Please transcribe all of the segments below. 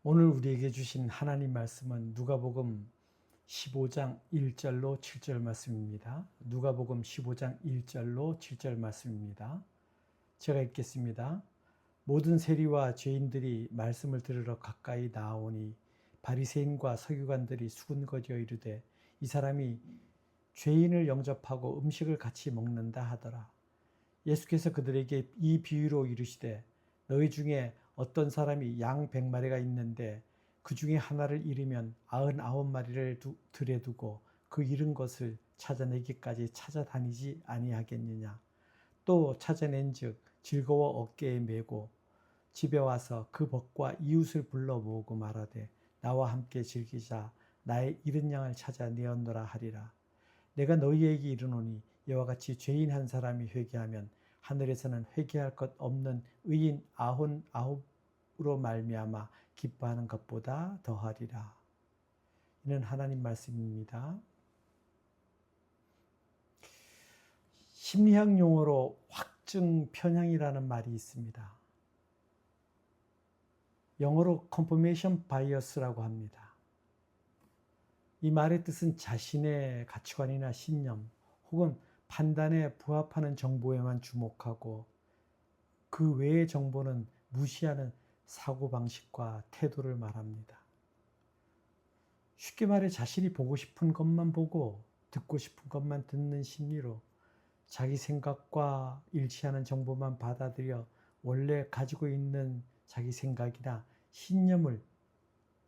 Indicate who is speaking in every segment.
Speaker 1: 오늘 우리에게 주신 하나님 말씀은 누가복음 15장 1절로 7절 말씀입니다. 누가복음 15장 1절로 7절 말씀입니다. 제가 읽겠습니다. 모든 세리와 죄인들이 말씀을 들으러 가까이 나오니 바리새인과 서기관들이 수군거리어 이르되 이 사람이 죄인을 영접하고 음식을 같이 먹는다 하더라. 예수께서 그들에게 이 비유로 이르시되 너희 중에 어떤 사람이 양 100마리가 있는데 그 중에 하나를 잃으면 99마리를 들에 두고 그 잃은 것을 찾아내기까지 찾아다니지 아니하겠느냐. 또 찾아낸즉 즐거워 어깨에 메고 집에 와서 그 벗과 이웃을 불러 모으고 말하되 나와 함께 즐기자. 나의 잃은 양을 찾아 내었노라 하리라. 내가 너희에게 이르노니 이와 같이 죄인 한 사람이 회개하면 하늘에서는 회개할 것 없는 의인 99으로 말미암아 기뻐하는 것보다 더하리라. 이는 하나님 말씀입니다. 심리학 용어로 확증 편향이라는 말이 있습니다. 영어로 confirmation bias라고 합니다. 이 말의 뜻은 자신의 가치관이나 신념 혹은 판단에 부합하는 정보에만 주목하고 그 외의 정보는 무시하는 사고방식과 태도를 말합니다. 쉽게 말해 자신이 보고 싶은 것만 보고 듣고 싶은 것만 듣는 심리로 자기 생각과 일치하는 정보만 받아들여 원래 가지고 있는 자기 생각이나 신념을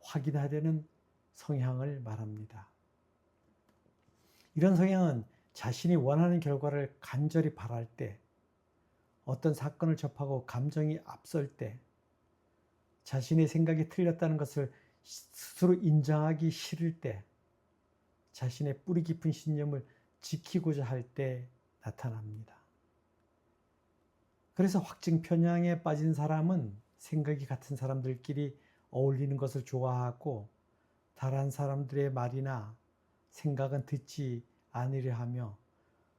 Speaker 1: 확인하려는 성향을 말합니다. 이런 성향은 자신이 원하는 결과를 간절히 바랄 때, 어떤 사건을 접하고 감정이 앞설 때, 자신의 생각이 틀렸다는 것을 스스로 인정하기 싫을 때, 자신의 뿌리 깊은 신념을 지키고자 할 때 나타납니다. 그래서 확증 편향에 빠진 사람은 생각이 같은 사람들끼리 어울리는 것을 좋아하고 다른 사람들의 말이나 생각은 듣지 않으려 하며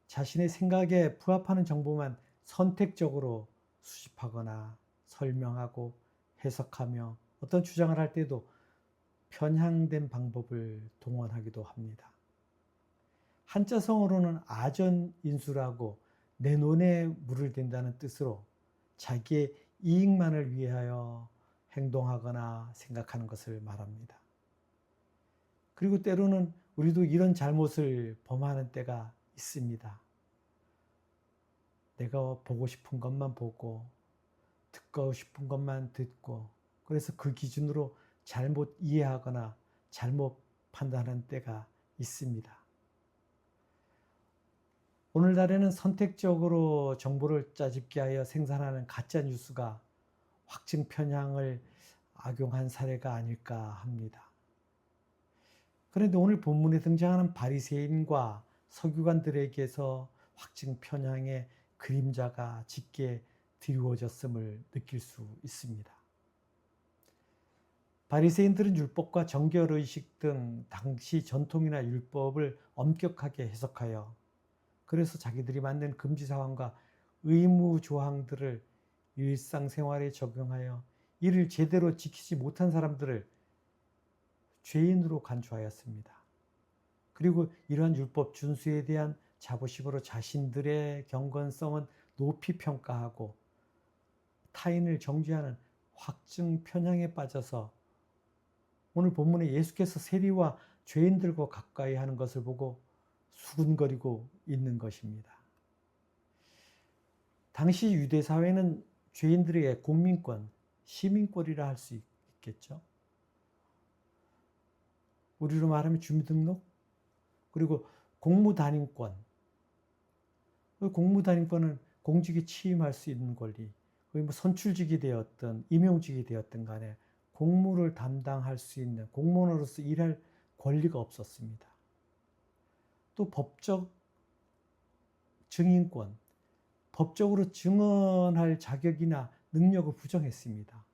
Speaker 1: 자신의 생각에 부합하는 정보만 선택적으로 수집하거나 설명하고 해석하며 어떤 주장을 할 때도 편향된 방법을 동원하기도 합니다. 한자성어로는 아전인수라고 내 논에 물을 댄다는 뜻으로 자기의 이익만을 위하여 행동하거나 생각하는 것을 말합니다. 그리고 때로는 우리도 이런 잘못을 범하는 때가 있습니다. 내가 보고 싶은 것만 보고 듣고 싶은 것만 듣고 그래서 그 기준으로 잘못 이해하거나 잘못 판단하는 때가 있습니다. 오늘날에는 선택적으로 정보를 짜집게 하여 생산하는 가짜 뉴스가 확증 편향을 악용한 사례가 아닐까 합니다. 그런데 오늘 본문에 등장하는 바리새인과 서기관들에게서 확증 편향의 그림자가 짙게 드리워졌음을 느낄 수 있습니다. 바리새인들은 율법과 정결의식 등 당시 전통이나 율법을 엄격하게 해석하여 그래서 자기들이 만든 금지사항과 의무조항들을 일상생활에 적용하여 이를 제대로 지키지 못한 사람들을 죄인으로 간주하였습니다. 그리고 이러한 율법 준수에 대한 자부심으로 자신들의 경건성은 높이 평가하고 타인을 정죄하는 확증 편향에 빠져서 오늘 본문에 예수께서 세리와 죄인들과 가까이 하는 것을 보고 수군거리고 있는 것입니다. 당시 유대 사회는 죄인들에게 공민권, 시민권이라 할 수 있겠죠. 우리로 말하면 주민등록, 그리고 공무단임권. 공무단임권은 공직에 취임할 수 있는 권리, 선출직이 되었든 임용직이 되었든 간에 공무를 담당할 수 있는 공무원으로서 일할 권리가 없었습니다. 또 법적 증인권, 법적으로 증언할 자격이나 능력을 부정했습니다.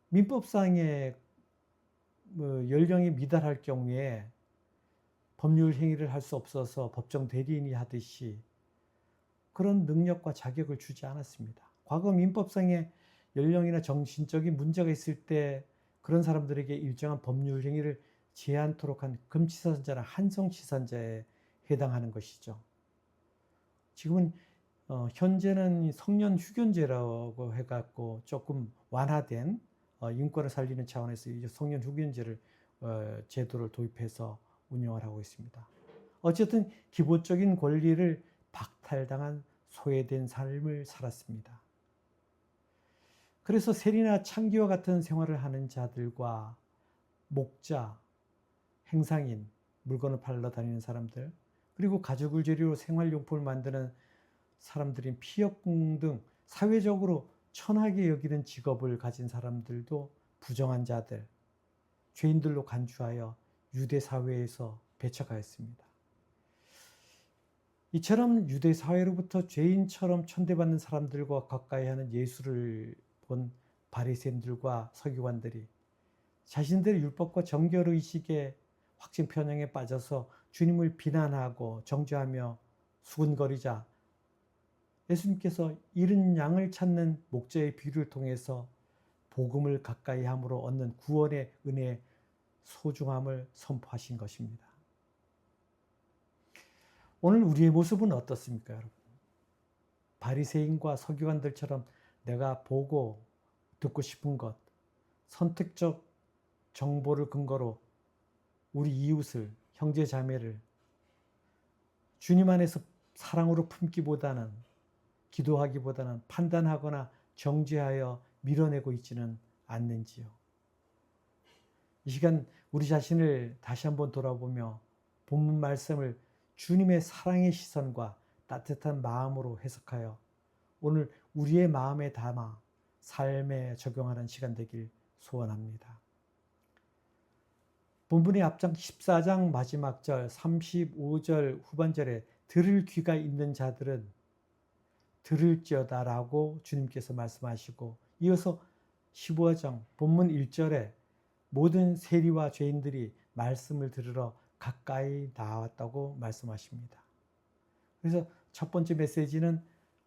Speaker 1: 민법상의 연령이 미달할 경우에 법률 행위를 할 수 없어서 법정 대리인이 하듯이 그런 능력과 자격을 주지 않았습니다. 과거 민법상에 연령이나 정신적인 문제가 있을 때 그런 사람들에게 일정한 법률 행위를 제한토록 한 금치산자나 한성치산자에 해당하는 것이죠. 지금은 현재는 성년 후견제라고 해갖고 조금 완화된 인권을 살리는 차원에서 이제 성년 후견제를 제도를 도입해서 운영을 하고 있습니다. 어쨌든 기본적인 권리를 박탈당한 소외된 삶을 살았습니다. 그래서 세리나 창기와 같은 생활을 하는 자들과 목자, 행상인, 물건을 팔러 다니는 사람들, 그리고 가죽을 재료로 생활용품을 만드는 사람들인 피역공 등 사회적으로 천하게 여기는 직업을 가진 사람들도 부정한 자들, 죄인들로 간주하여 유대 사회에서 배척하였습니다. 이처럼 유대 사회로부터 죄인처럼 천대받는 사람들과 가까이 하는 예수를 본 바리새인들과 서기관들이 자신들의 율법과 정결의식의 확증 편향에 빠져서 주님을 비난하고 정죄하며 수군거리자 예수님께서 잃은 양을 찾는 목자의 비유를 통해서 복음을 가까이 함으로 얻는 구원의 은혜의 소중함을 선포하신 것입니다. 오늘 우리의 모습은 어떻습니까, 여러분? 바리새인과 서기관들처럼 내가 보고 듣고 싶은 것, 선택적 정보를 근거로 우리 이웃을, 형제 자매를 주님 안에서 사랑으로 품기보다는, 기도하기보다는 판단하거나 정죄하여 밀어내고 있지는 않는지요. 이 시간 우리 자신을 다시 한번 돌아보며 본문 말씀을 주님의 사랑의 시선과 따뜻한 마음으로 해석하여 오늘 우리의 마음에 담아 삶에 적용하는 시간 되길 소원합니다. 본문의 앞장 14장 마지막 절 35절 후반절에 들을 귀가 있는 자들은 들을지어다라고 주님께서 말씀하시고, 이어서 15장 본문 1절에 모든 세리와 죄인들이 말씀을 들으러 가까이 나왔다고 말씀하십니다. 그래서 첫 번째 메시지는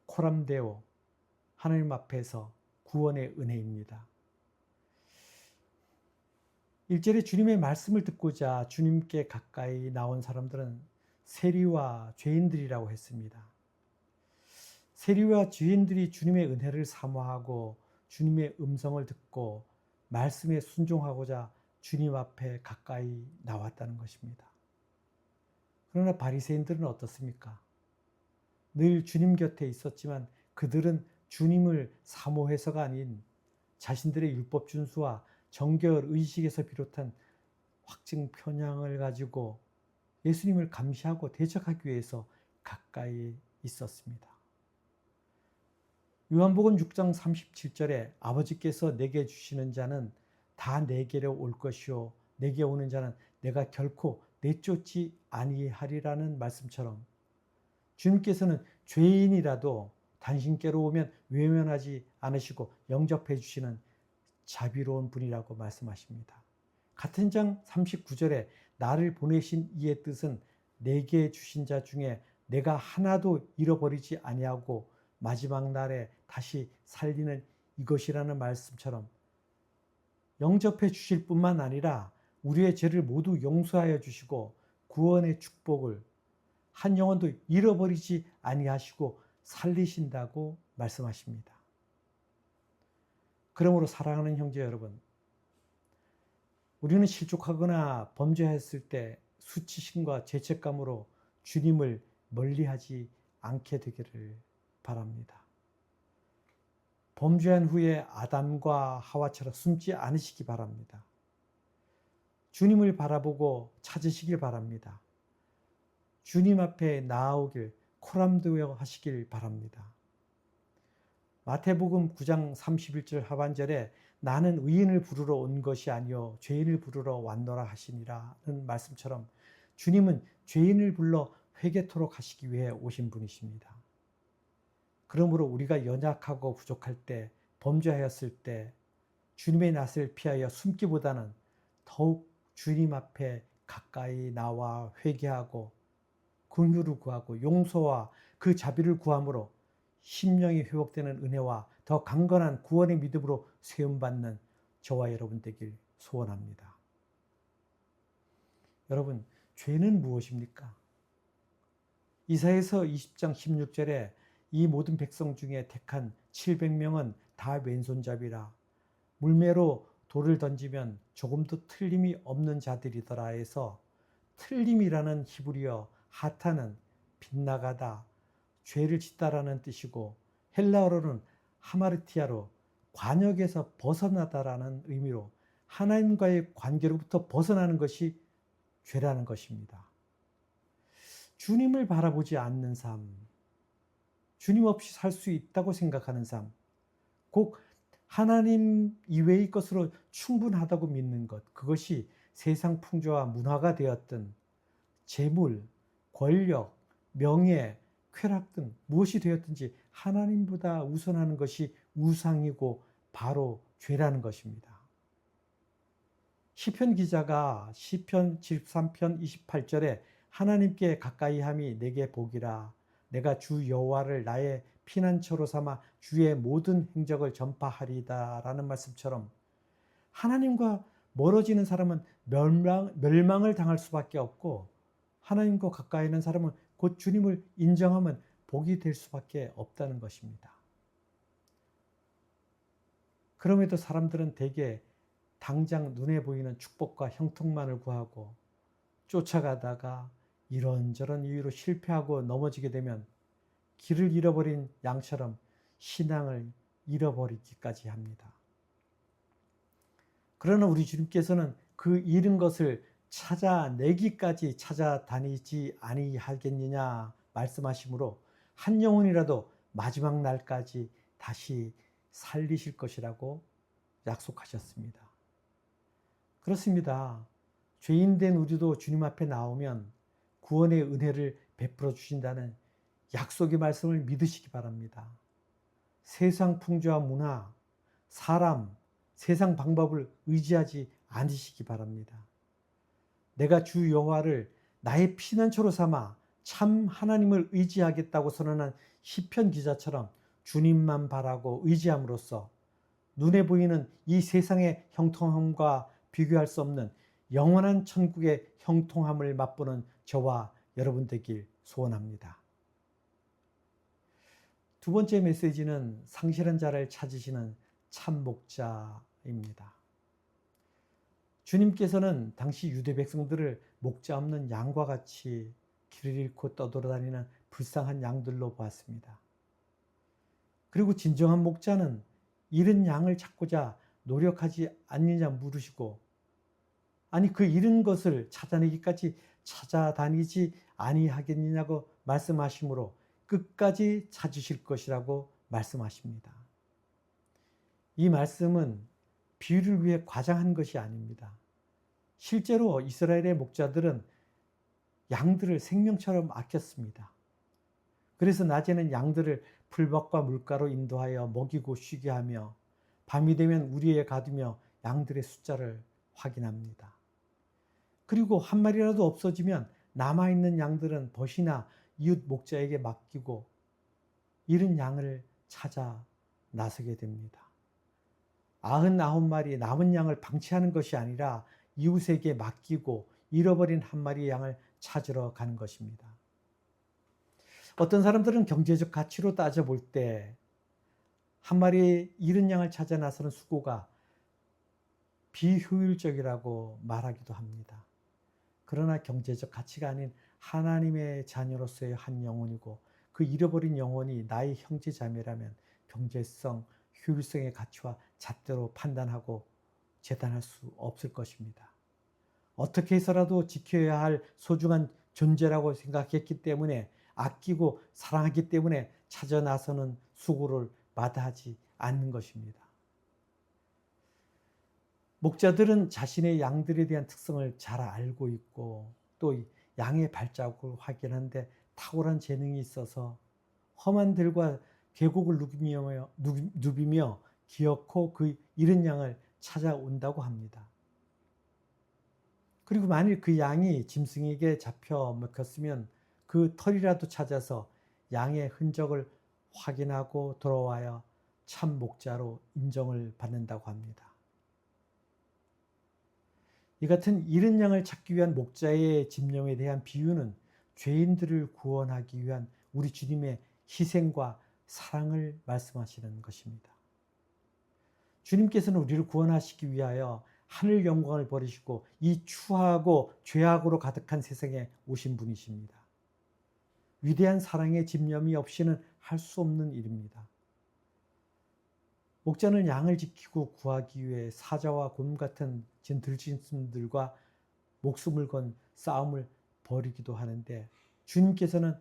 Speaker 1: 코람데오, 하나님 앞에서 구원의 은혜입니다. 1절에 주님의 말씀을 듣고자 주님께 가까이 나온 사람들은 세리와 죄인들이라고 했습니다. 세리와 죄인들이 주님의 은혜를 사모하고 주님의 음성을 듣고 말씀에 순종하고자 주님 앞에 가까이 나왔다는 것입니다. 그러나 바리새인들은 어떻습니까? 늘 주님 곁에 있었지만 그들은 주님을 사모해서가 아닌 자신들의 율법 준수와 정결 의식에서 비롯한 확증 편향을 가지고 예수님을 감시하고 대적하기 위해서 가까이 있었습니다. 요한복음 6장 37절에 아버지께서 내게 주시는 자는 다 내게로 올 것이요 내게 오는 자는 내가 결코 내쫓지 아니하리라는 말씀처럼 주님께서는 죄인이라도 당신께로 오면 외면하지 않으시고 영접해 주시는 자비로운 분이라고 말씀하십니다. 같은 장 39절에 나를 보내신 이의 뜻은 내게 주신 자 중에 내가 하나도 잃어버리지 아니하고 마지막 날에 다시 살리는 이것이라는 말씀처럼 영접해 주실 뿐만 아니라 우리의 죄를 모두 용서하여 주시고 구원의 축복을 한 영혼도 잃어버리지 아니하시고 살리신다고 말씀하십니다. 그러므로 사랑하는 형제 여러분, 우리는 실족하거나 범죄했을 때 수치심과 죄책감으로 주님을 멀리하지 않게 되기를 바랍니다. 범죄한 후에 아담과 하와처럼 숨지 않으시기 바랍니다. 주님을 바라보고 찾으시길 바랍니다. 주님 앞에 나아오길 코람데오 하시길 바랍니다. 마태복음 9장 31절 하반절에 나는 의인을 부르러 온 것이 아니요 죄인을 부르러 왔노라 하시니라는 말씀처럼 주님은 죄인을 불러 회개토록 하시기 위해 오신 분이십니다. 그러므로 우리가 연약하고 부족할 때, 범죄하였을 때 주님의 낯을 피하여 숨기보다는 더욱 주님 앞에 가까이 나와 회개하고 긍휼을 구하고 용서와 그 자비를 구함으로 심령이 회복되는 은혜와 더 강건한 구원의 믿음으로 세움받는 저와 여러분 되길 소원합니다. 여러분, 죄는 무엇입니까? 이사야서 20장 16절에 이 모든 백성 중에 택한 700명은 다 왼손잡이라 물매로 돌을 던지면 조금도 틀림이 없는 자들이더라 해서 틀림이라는 히브리어 하타는 빗나가다, 죄를 짓다라는 뜻이고 헬라어로는 하마르티아로 관역에서 벗어나다라는 의미로 하나님과의 관계로부터 벗어나는 것이 죄라는 것입니다. 주님을 바라보지 않는 삶, 주님 없이 살 수 있다고 생각하는 삶, 꼭 하나님 이외의 것으로 충분하다고 믿는 것, 그것이 세상 풍조와 문화가 되었든 재물, 권력, 명예, 쾌락 등 무엇이 되었든지 하나님보다 우선하는 것이 우상이고 바로 죄라는 것입니다. 시편 기자가 시편 73편 28절에 하나님께 가까이함이 내게 복이라 내가 주 여호와를 나의 피난처로 삼아 주의 모든 행적을 전파하리다 라는 말씀처럼 하나님과 멀어지는 사람은 멸망을 당할 수밖에 없고 하나님과 가까이 있는 사람은 곧 주님을 인정하면 복이 될 수밖에 없다는 것입니다. 그럼에도 사람들은 대개 당장 눈에 보이는 축복과 형통만을 구하고 쫓아가다가 이런저런 이유로 실패하고 넘어지게 되면 길을 잃어버린 양처럼 신앙을 잃어버리기까지 합니다. 그러나 우리 주님께서는 그 잃은 것을 찾아내기까지 찾아다니지 아니하겠느냐 말씀하시므로 한 영혼이라도 마지막 날까지 다시 살리실 것이라고 약속하셨습니다. 그렇습니다. 죄인된 우리도 주님 앞에 나오면 구원의 은혜를 베풀어 주신다는 약속의 말씀을 믿으시기 바랍니다. 세상 풍조와 문화, 사람, 세상 방법을 의지하지 않으시기 바랍니다. 내가 주 여호와를 나의 피난처로 삼아 참 하나님을 의지하겠다고 선언한 시편 기자처럼 주님만 바라고 의지함으로써 눈에 보이는 이 세상의 형통함과 비교할 수 없는 영원한 천국의 형통함을 맛보는 저와 여러분 되길 소원합니다. 두 번째 메시지는 상실한 자를 찾으시는 참 목자입니다. 주님께서는 당시 유대 백성들을 목자 없는 양과 같이 길을 잃고 떠돌아다니는 불쌍한 양들로 보았습니다. 그리고 진정한 목자는 잃은 양을 찾고자 노력하지 않느냐 물으시고 아니 그 잃은 것을 찾아내기까지 찾아다니지 아니하겠느냐고 말씀하시므로 끝까지 찾으실 것이라고 말씀하십니다. 이 말씀은 비유를 위해 과장한 것이 아닙니다. 실제로 이스라엘의 목자들은 양들을 생명처럼 아꼈습니다. 그래서 낮에는 양들을 풀밭과 물가로 인도하여 먹이고 쉬게 하며 밤이 되면 우리에 가두며 양들의 숫자를 확인합니다. 그리고 한 마리라도 없어지면 남아있는 양들은 벗이나 이웃 목자에게 맡기고 잃은 양을 찾아 나서게 됩니다. 99마리 남은 양을 방치하는 것이 아니라 이웃에게 맡기고 잃어버린 한 마리의 양을 찾으러 가는 것입니다. 어떤 사람들은 경제적 가치로 따져볼 때 한 마리의 잃은 양을 찾아 나서는 수고가 비효율적이라고 말하기도 합니다. 그러나 경제적 가치가 아닌 하나님의 자녀로서의 한 영혼이고 그 잃어버린 영혼이 나의 형제 자매라면 경제성, 효율성의 가치와 잣대로 판단하고 재단할 수 없을 것입니다. 어떻게 해서라도 지켜야 할 소중한 존재라고 생각했기 때문에 아끼고 사랑하기 때문에 찾아 나서는 수고를 마다하지 않는 것입니다. 목자들은 자신의 양들에 대한 특성을 잘 알고 있고 또 양의 발자국을 확인하는데 탁월한 재능이 있어서 험한 들과 계곡을 누비며 기어코 그 잃은 양을 찾아온다고 합니다. 그리고 만일 그 양이 짐승에게 잡혀 먹혔으면 그 털이라도 찾아서 양의 흔적을 확인하고 돌아와야 참 목자로 인정을 받는다고 합니다. 이 같은 잃은 양을 찾기 위한 목자의 집념에 대한 비유는 죄인들을 구원하기 위한 우리 주님의 희생과 사랑을 말씀하시는 것입니다. 주님께서는 우리를 구원하시기 위하여 하늘 영광을 버리시고 이 추하고 죄악으로 가득한 세상에 오신 분이십니다. 위대한 사랑의 집념이 없이는 할 수 없는 일입니다. 목자는 양을 지키고 구하기 위해 사자와 곰 같은 들짐승들과 목숨을 건 싸움을 벌이기도 하는데, 주님께서는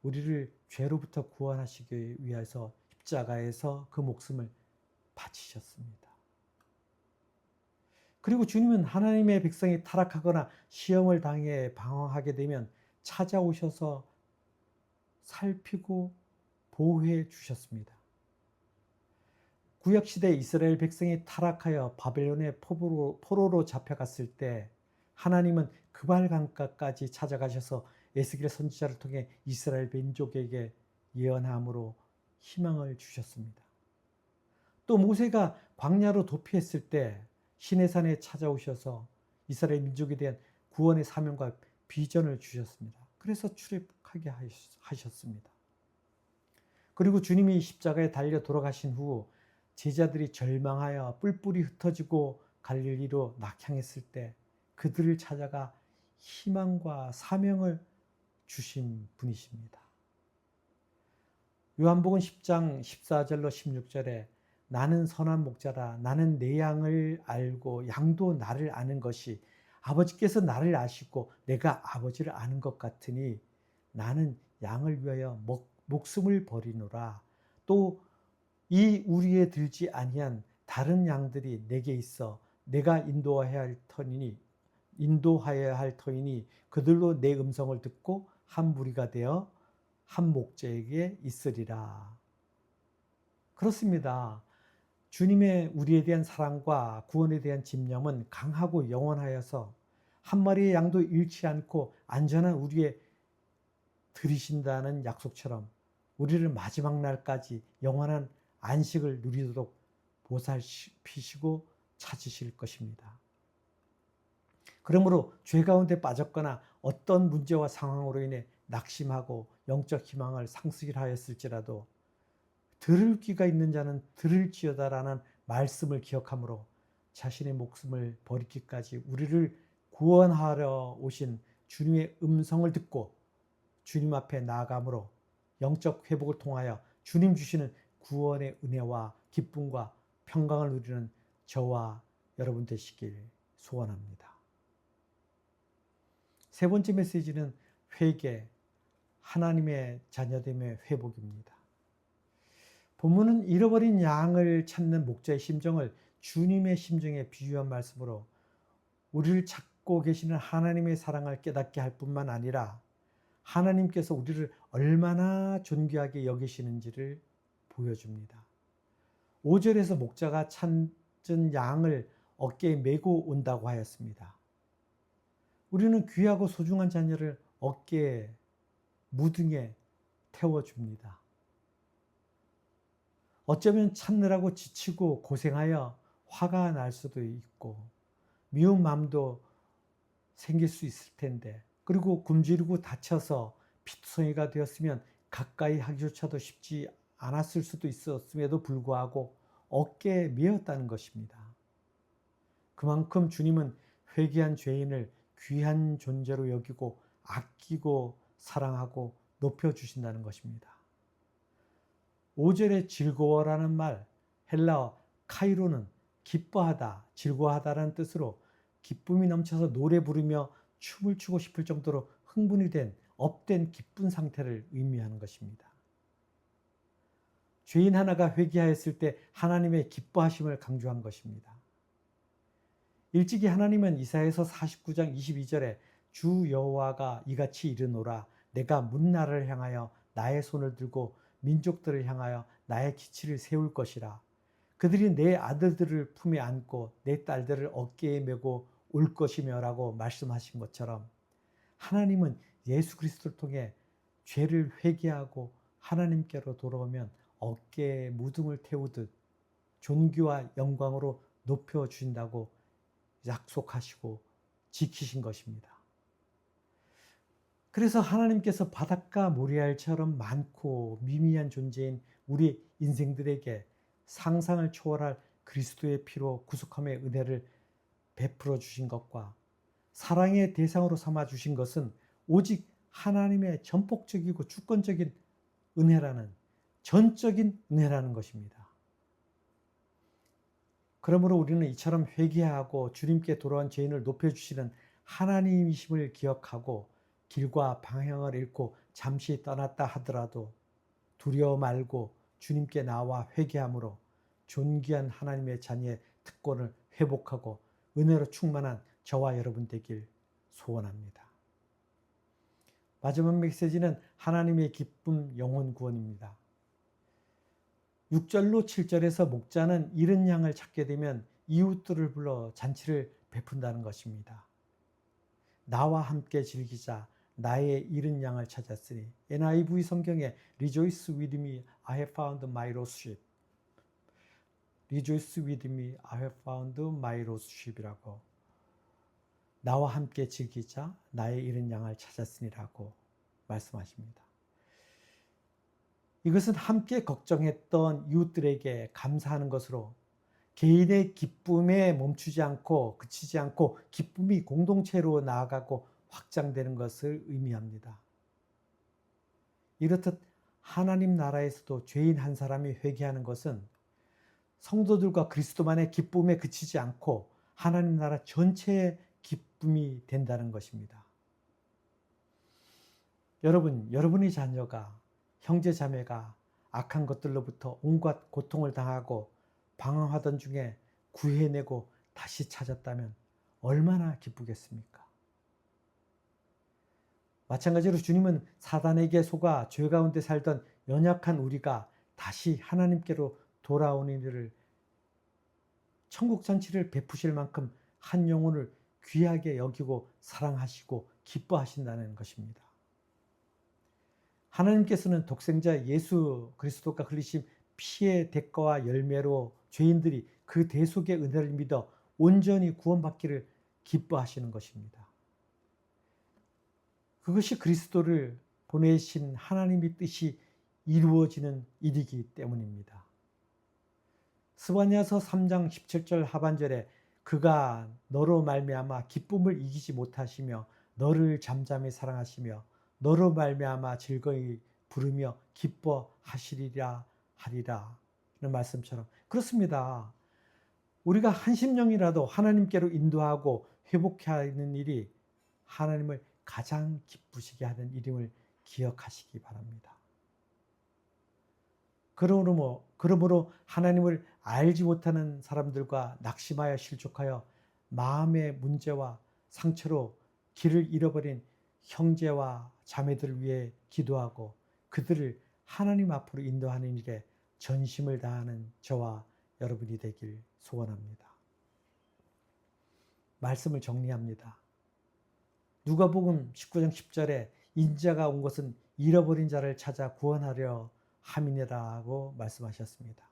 Speaker 1: 우리를 죄로부터 구원하시기 위해서 십자가에서 그 목숨을 바치셨습니다. 그리고 주님은 하나님의 백성이 타락하거나 시험을 당해 방황하게 되면 찾아오셔서 살피고 보호해 주셨습니다. 구약시대 이스라엘 백성이 타락하여 바벨론의 포로로 잡혀갔을 때 하나님은 그발강가까지 찾아가셔서 에스겔 선지자를 통해 이스라엘 민족에게 예언함으로 희망을 주셨습니다. 또 모세가 광야로 도피했을 때 시내산에 찾아오셔서 이스라엘 민족에 대한 구원의 사명과 비전을 주셨습니다. 그래서 출애굽하게 하셨습니다. 그리고 주님이 십자가에 달려 돌아가신 후 제자들이 절망하여 뿔뿔이 흩어지고 갈릴리로 낙향했을 때 그들을 찾아가 희망과 사명을 주신 분이십니다. 요한복음 10장 14절로 16절에 나는 선한 목자라 나는 내 양을 알고 양도 나를 아는 것이 아버지께서 나를 아시고 내가 아버지를 아는 것 같으니 나는 양을 위하여 목숨을 버리노라. 또 이 우리에 들지 아니한 다른 양들이 내게 있어 내가 인도하여야 할 터이니 그들로 내 음성을 듣고 한 무리가 되어 한 목자에게 있으리라. 그렇습니다. 주님의 우리에 대한 사랑과 구원에 대한 집념은 강하고 영원하여서 한 마리의 양도 잃지 않고 안전한 우리에 들이신다는 약속처럼 우리를 마지막 날까지 영원한 안식을 누리도록 보살피시고 찾으실 것입니다. 그러므로 죄 가운데 빠졌거나 어떤 문제와 상황으로 인해 낙심하고 영적 희망을 상실하 하였을지라도 들을 귀가 있는 자는 들을지어다라는 말씀을 기억함으로 자신의 목숨을 버리기까지 우리를 구원하러 오신 주님의 음성을 듣고 주님 앞에 나아감으로 영적 회복을 통하여 주님 주시는 구원의 은혜와 기쁨과 평강을 누리는 저와 여러분 되시길 소원합니다. 세 번째 메시지는 회개, 하나님의 자녀됨의 회복입니다. 본문은 잃어버린 양을 찾는 목자의 심정을 주님의 심정에 비유한 말씀으로 우리를 찾고 계시는 하나님의 사랑을 깨닫게 할 뿐만 아니라 하나님께서 우리를 얼마나 존귀하게 여기시는지를 보여줍니다. 5절에서 목자가 찾은 양을 어깨에 메고 온다고 하였습니다. 우리는 귀하고 소중한 자녀를 어깨에 무등에 태워줍니다. 어쩌면 찾느라고 지치고 고생하여 화가 날 수도 있고 미운 마음도 생길 수 있을 텐데, 그리고 굶주리고 다쳐서 피투성이가 되었으면 가까이 하기조차도 쉽지 않았을 수도 있었음에도 불구하고 어깨에 메었다는 것입니다. 그만큼 주님은 회개한 죄인을 귀한 존재로 여기고 아끼고 사랑하고 높여주신다는 것입니다. 5절에 즐거워라는 말, 헬라어 카이로는 기뻐하다, 즐거워하다라는 뜻으로 기쁨이 넘쳐서 노래 부르며 춤을 추고 싶을 정도로 흥분이 된 업된 기쁜 상태를 의미하는 것입니다. 죄인 하나가 회개하였을 때 하나님의 기뻐하심을 강조한 것입니다. 일찍이 하나님은 이사야서 49장 22절에 주 여호와가 이같이 이르노라 내가 문나라를 향하여 나의 손을 들고 민족들을 향하여 나의 기치를 세울 것이라. 그들이 내 아들들을 품에 안고 내 딸들을 어깨에 메고 올 것이며 라고 말씀하신 것처럼 하나님은 예수 그리스도를 통해 죄를 회개하고 하나님께로 돌아오면 어깨에 무등을 태우듯 존귀와 영광으로 높여주신다고 약속하시고 지키신 것입니다. 그래서 하나님께서 바닷가 모리알처럼 많고 미미한 존재인 우리 인생들에게 상상을 초월할 그리스도의 피로 구속함의 은혜를 베풀어 주신 것과 사랑의 대상으로 삼아 주신 것은 오직 하나님의 전폭적이고 주권적인 은혜라는, 전적인 은혜라는 것입니다. 그러므로 우리는 이처럼 회개하고 주님께 돌아온 죄인을 높여주시는 하나님이심을 기억하고 길과 방향을 잃고 잠시 떠났다 하더라도 두려워 말고 주님께 나와 회개함으로 존귀한 하나님의 자녀의 특권을 회복하고 은혜로 충만한 저와 여러분 되길 소원합니다. 마지막 메시지는 하나님의 기쁨 영혼 구원입니다. 6절로 7절에서 목자는 잃은 양을 찾게 되면 이웃들을 불러 잔치를 베푼다는 것입니다. 나와 함께 즐기자, 나의 잃은 양을 찾았으니. NIV 성경에 Rejoice with me, I have found my lost sheep. Rejoice with me, I have found my lost sheep이라고, 나와 함께 즐기자, 나의 잃은 양을 찾았으니라고 말씀하십니다. 이것은 함께 걱정했던 이웃들에게 감사하는 것으로 개인의 기쁨에 멈추지 않고 그치지 않고 기쁨이 공동체로 나아가고 확장되는 것을 의미합니다. 이렇듯 하나님 나라에서도 죄인 한 사람이 회개하는 것은 성도들과 그리스도만의 기쁨에 그치지 않고 하나님 나라 전체의 기쁨이 된다는 것입니다. 여러분의 자녀가, 형제 자매가 악한 것들로부터 온갖 고통을 당하고 방황하던 중에 구해내고 다시 찾았다면 얼마나 기쁘겠습니까? 마찬가지로 주님은 사단에게 속아 죄 가운데 살던 연약한 우리가 다시 하나님께로 돌아오는 일을, 천국 잔치를 베푸실 만큼 한 영혼을 귀하게 여기고 사랑하시고 기뻐하신다는 것입니다. 하나님께서는 독생자 예수 그리스도가 흘리신 피의 대가와 열매로 죄인들이 그 대속의 은혜를 믿어 온전히 구원받기를 기뻐하시는 것입니다. 그것이 그리스도를 보내신 하나님의 뜻이 이루어지는 일이기 때문입니다. 스바냐서 3장 17절 하반절에 그가 너로 말미암아 기쁨을 이기지 못하시며 너를 잠잠히 사랑하시며 너로 말미암아 즐거이 부르며 기뻐하시리라 하리라 는 말씀처럼 그렇습니다. 우리가 한심령이라도 하나님께로 인도하고 회복하는 일이 하나님을 가장 기쁘시게 하는 일임을 기억하시기 바랍니다. 그러므로 하나님을 알지 못하는 사람들과 낙심하여 실족하여 마음의 문제와 상처로 길을 잃어버린 형제와 자매들을 위해 기도하고 그들을 하나님 앞으로 인도하는 일에 전심을 다하는 저와 여러분이 되길 소원합니다. 말씀을 정리합니다. 누가복음 19장 10절에 인자가 온 것은 잃어버린 자를 찾아 구원하려 함이니라고 말씀하셨습니다.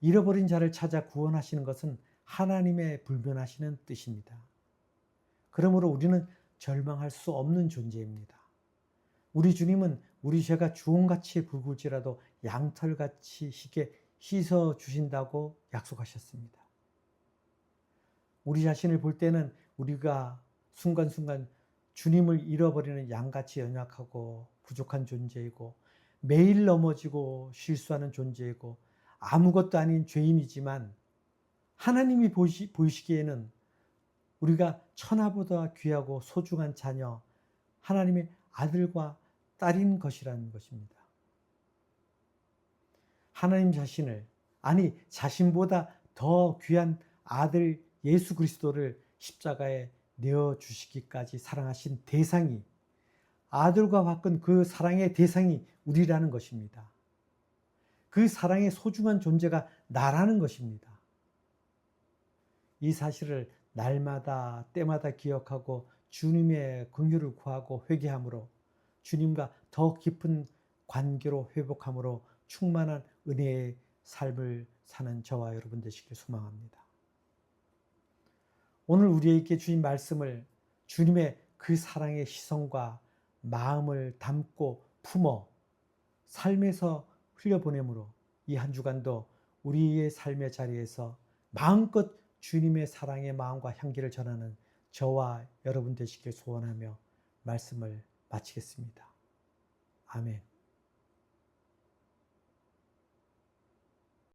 Speaker 1: 잃어버린 자를 찾아 구원하시는 것은 하나님의 불변하시는 뜻입니다. 그러므로 우리는 절망할 수 없는 존재입니다. 우리 주님은 우리 죄가 주홍같이 붉을지라도 양털같이 희게 씻어 주신다고 약속하셨습니다. 우리 자신을 볼 때는 우리가 순간순간 주님을 잃어버리는 양같이 연약하고 부족한 존재이고 매일 넘어지고 실수하는 존재이고 아무것도 아닌 죄인이지만 하나님이 보시기에는 우리가 천하보다 귀하고 소중한 자녀, 하나님의 아들과 딸인 것이라는 것입니다. 하나님 자신을, 아니 자신보다 더 귀한 아들 예수 그리스도를 십자가에 내어주시기까지 사랑하신 대상이, 아들과 바꾼 그 사랑의 대상이 우리라는 것입니다. 그 사랑의 소중한 존재가 나라는 것입니다. 이 사실을 날마다 때마다 기억하고 주님의 긍휼을 구하고 회개함으로 주님과 더 깊은 관계로 회복함으로 충만한 은혜의 삶을 사는 저와 여러분 되시길 소망합니다. 오늘 우리에게 주신 말씀을 주님의 그 사랑의 시선과 마음을 담고 품어 삶에서 흘려보내므로 이 한 주간도 우리의 삶의 자리에서 마음껏 주님의 사랑의 마음과 향기를 전하는 저와 여러분 되시길 소원하며 말씀을 마치겠습니다. 아멘.